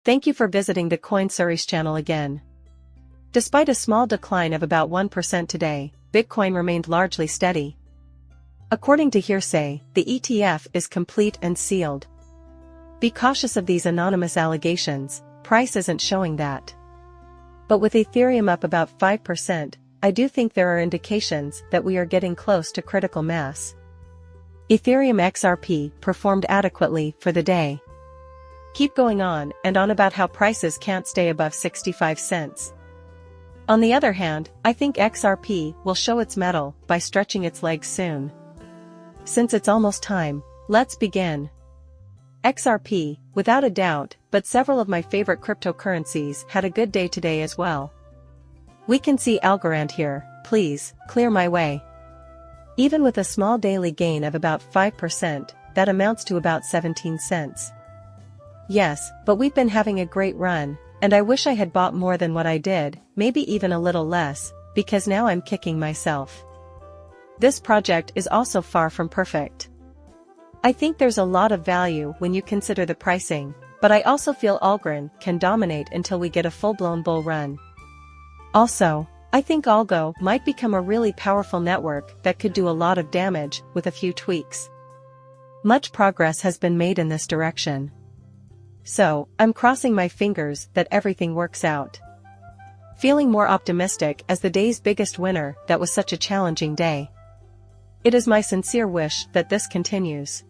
Thank you for visiting the Coin Series channel again. Despite a small decline of about 1% today, Bitcoin remained largely steady. According to hearsay, the ETF is complete and sealed. Be cautious of these anonymous allegations, price isn't showing that. But with Ethereum up about 5%, I do think there are indications that we are getting close to critical mass. Ethereum XRP performed adequately for the day. Keep going on and on about how prices can't stay above 65 cents. On the other hand, I think XRP will show its mettle by stretching its legs soon. Since it's almost time, let's begin. XRP, without a doubt, but several of my favorite cryptocurrencies had a good day today as well. We can see Algorand here, please, clear my way. Even with a small daily gain of about 5%, that amounts to about 17 cents. Yes, but we've been having a great run, and I wish I had bought more than what I did, maybe even a little less, because now I'm kicking myself. This project is also far from perfect. I think there's a lot of value when you consider the pricing, but I also feel Algorand can dominate until we get a full-blown bull run. Also, I think Algo might become a really powerful network that could do a lot of damage with a few tweaks. Much progress has been made in this direction. So, I'm crossing my fingers that everything works out. Feeling more optimistic as the day's biggest winner, that was such a challenging day. It is my sincere wish that this continues.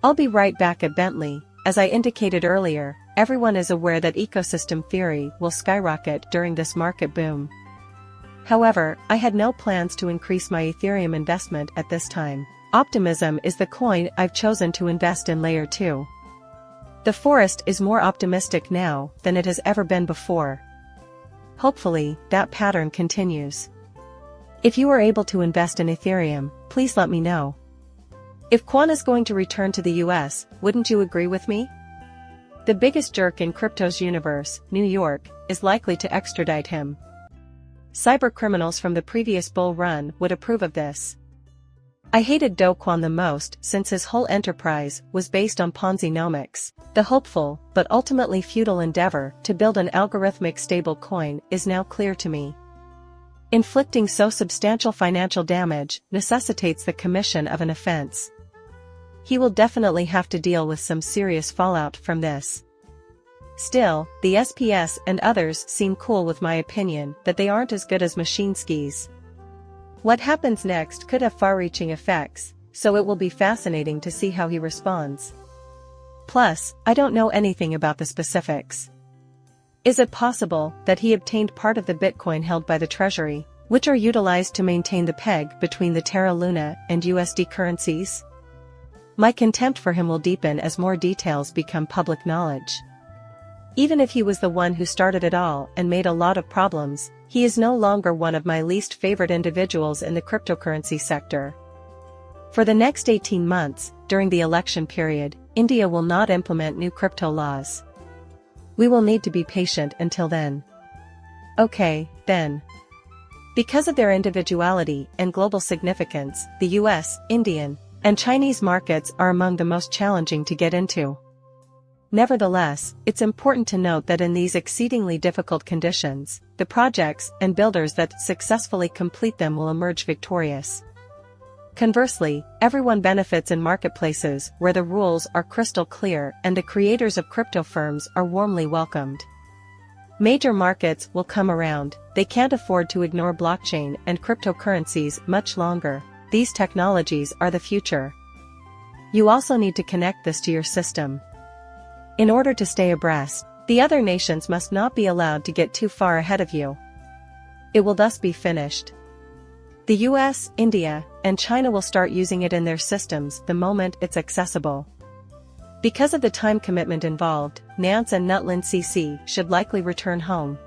I'll be right back at Bentley. As I indicated earlier, everyone is aware that ecosystem theory will skyrocket during this market boom. However, I had no plans to increase my Ethereum investment at this time. Optimism is the coin I've chosen to invest in layer 2. The forest is more optimistic now than it has ever been before. Hopefully, that pattern continues. If you are able to invest in Ethereum, please let me know. If Kwon is going to return to the US, wouldn't you agree with me? The biggest jerk in crypto's universe, New York, is likely to extradite him. Cybercriminals from the previous bull run would approve of this. I hated Do Kwon the most since his whole enterprise was based on Ponzi-nomics. The hopeful, but ultimately futile endeavor to build an algorithmic stable coin is now clear to me. Inflicting so substantial financial damage necessitates the commission of an offense. He will definitely have to deal with some serious fallout from this. Still, the SPS and others seem cool with my opinion that they aren't as good as machine skis. What happens next could have far-reaching effects, so it will be fascinating to see how he responds. Plus, I don't know anything about the specifics. Is it possible that he obtained part of the Bitcoin held by the Treasury, which are utilized to maintain the peg between the Terra Luna and USD currencies? My contempt for him will deepen as more details become public knowledge. Even if he was the one who started it all and made a lot of problems, he is no longer one of my least favorite individuals in the cryptocurrency sector. For the next 18 months, during the election period, India will not implement new crypto laws. We will need to be patient until then. Okay, then. Because of their individuality and global significance, the US, Indian, and Chinese markets are among the most challenging to get into. Nevertheless, it's important to note that in these exceedingly difficult conditions, the projects and builders that successfully complete them will emerge victorious. Conversely, everyone benefits in marketplaces where the rules are crystal clear and the creators of crypto firms are warmly welcomed. Major markets will come around, they can't afford to ignore blockchain and cryptocurrencies much longer. These technologies are the future. You also need to connect this to your system. In order to stay abreast, the other nations must not be allowed to get too far ahead of you. It will thus be finished. The US, India, and China will start using it in their systems the moment it's accessible. Because of the time commitment involved, Nance and Nutlin CC should likely return home.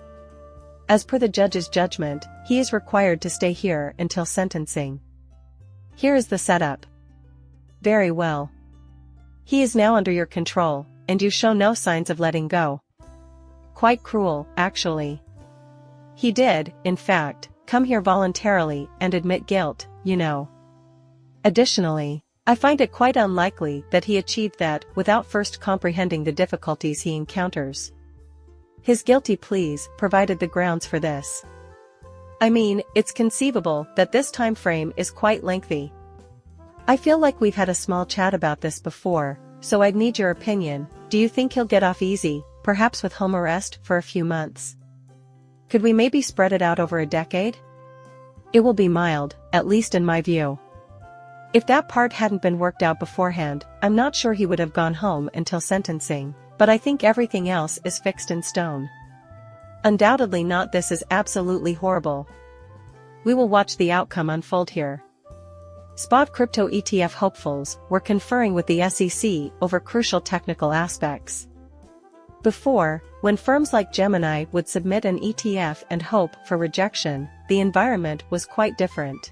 As per the judge's judgment, he is required to stay here until sentencing. Here is the setup. Very well. He is now under your control, and you show no signs of letting go. Quite cruel, actually. He did, in fact, come here voluntarily and admit guilt, you know. Additionally, I find it quite unlikely that he achieved that without first comprehending the difficulties he encounters. His guilty pleas provided the grounds for this. I mean, it's conceivable that this time frame is quite lengthy. I feel like we've had a small chat about this before, so I'd need your opinion. Do you think he'll get off easy, perhaps with home arrest for a few months? Could we maybe spread it out over a decade? It will be mild, at least in my view. If that part hadn't been worked out beforehand, I'm not sure he would have gone home until sentencing, but I think everything else is fixed in stone. Undoubtedly not. This is absolutely horrible. We will watch the outcome unfold here. Spot crypto ETF hopefuls were conferring with the SEC over crucial technical aspects. Before, when firms like Gemini would submit an ETF and hope for rejection, the environment was quite different.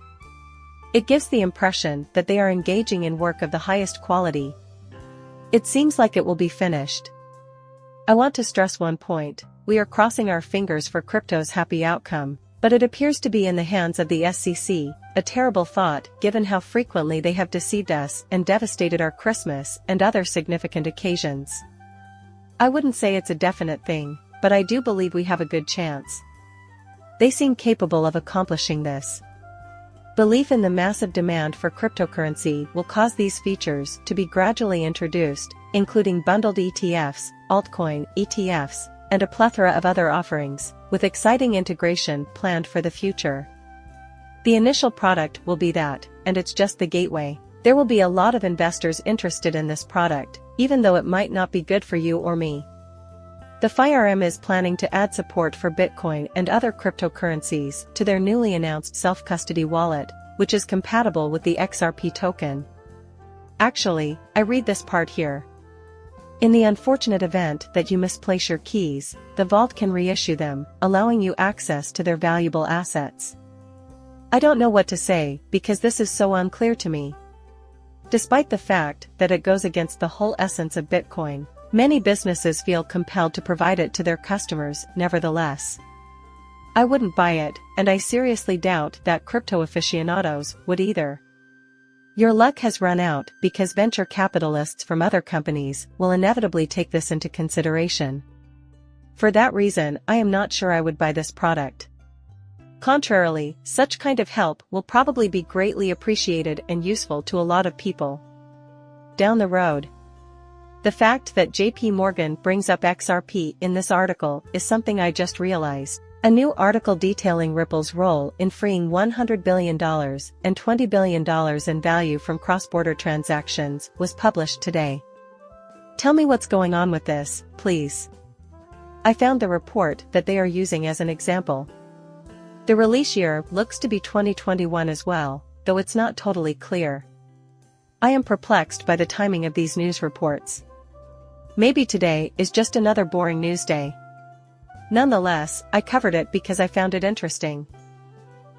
It gives the impression that they are engaging in work of the highest quality. It seems like it will be finished. I want to stress one point: we are crossing our fingers for crypto's happy outcome, but it appears to be in the hands of the SEC, a terrible thought given how frequently they have deceived us and devastated our Christmas and other significant occasions. I wouldn't say it's a definite thing, but I do believe we have a good chance. They seem capable of accomplishing this. Belief in the massive demand for cryptocurrency will cause these features to be gradually introduced, including bundled ETFs, altcoin ETFs, and a plethora of other offerings, with exciting integration planned for the future. The initial product will be that, and it's just the gateway. There will be a lot of investors interested in this product, even though it might not be good for you or me. The FIRM is planning to add support for Bitcoin and other cryptocurrencies to their newly announced self-custody wallet, which is compatible with the XRP token. Actually, I read this part here. In the unfortunate event that you misplace your keys, the vault can reissue them, allowing you access to their valuable assets. I don't know what to say, because this is so unclear to me. Despite the fact that it goes against the whole essence of Bitcoin, many businesses feel compelled to provide it to their customers nevertheless. I wouldn't buy it, and I seriously doubt that crypto aficionados would either. Your luck has run out because venture capitalists from other companies will inevitably take this into consideration. For that reason, I am not sure I would buy this product. Contrarily, such kind of help will probably be greatly appreciated and useful to a lot of people down the road. The fact that JP Morgan brings up XRP in this article is something I just realized. A new article detailing Ripple's role in freeing $100 billion and $20 billion in value from cross-border transactions was published today. Tell me what's going on with this, please. I found the report that they are using as an example. The release year looks to be 2021 as well, though it's not totally clear. I am perplexed by the timing of these news reports. Maybe today is just another boring news day. Nonetheless, I covered it because I found it interesting.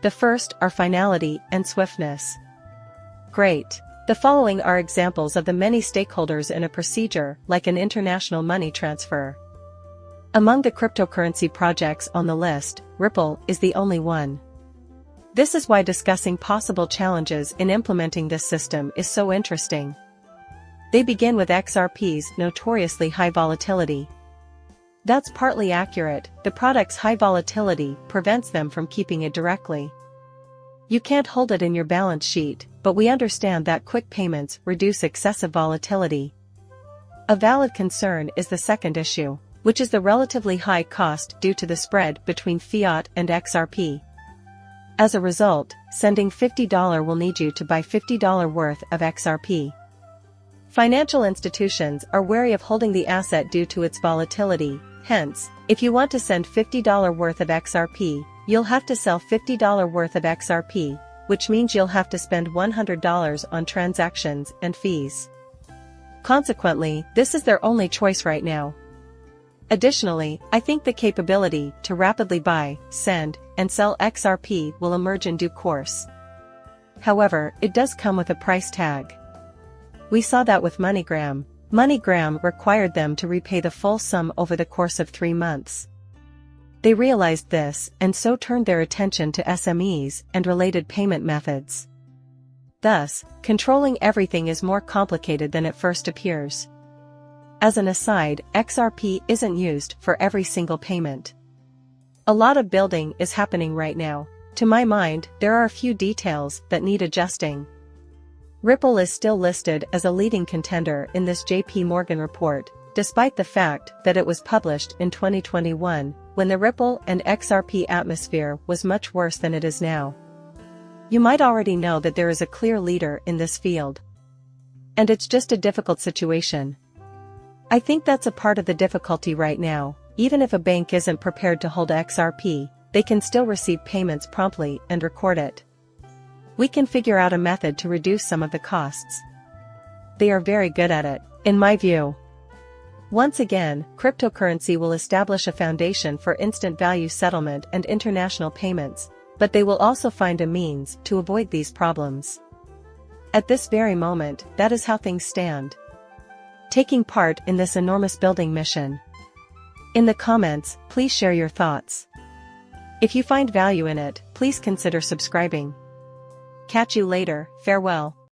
The first are finality and swiftness. Great. The following are examples of the many stakeholders in a procedure like an international money transfer. Among the cryptocurrency projects on the list, Ripple is the only one. This is why discussing possible challenges in implementing this system is so interesting. They begin with XRP's notoriously high volatility. That's partly accurate. The product's high volatility prevents them from keeping it directly. You can't hold it in your balance sheet, but we understand that quick payments reduce excessive volatility. A valid concern is the second issue, which is the relatively high cost due to the spread between fiat and XRP. As a result, sending $50 will need you to buy $50 worth of XRP. Financial institutions are wary of holding the asset due to its volatility. Hence, if you want to send $50 worth of XRP, you'll have to sell $50 worth of XRP, which means you'll have to spend $100 on transactions and fees. Consequently, this is their only choice right now. Additionally, I think the capability to rapidly buy, send, and sell XRP will emerge in due course. However, it does come with a price tag. We saw that with MoneyGram. MoneyGram required them to repay the full sum over the course of 3 months. They realized this and so turned their attention to SMEs and related payment methods. Thus, controlling everything is more complicated than it first appears. As an aside, XRP isn't used for every single payment. A lot of building is happening right now. To my mind, there are a few details that need adjusting. Ripple is still listed as a leading contender in this JP Morgan report, despite the fact that it was published in 2021, when the Ripple and XRP atmosphere was much worse than it is now. You might already know that there is a clear leader in this field. And it's just a difficult situation. I think that's a part of the difficulty right now. Even if a bank isn't prepared to hold XRP, they can still receive payments promptly and record it. We can figure out a method to reduce some of the costs. They are very good at it, in my view. Once again, cryptocurrency will establish a foundation for instant value settlement and international payments, but they will also find a means to avoid these problems. At this very moment, that is how things stand. Taking part in this enormous building mission. In the comments, please share your thoughts. If you find value in it, please consider subscribing. Catch you later, farewell.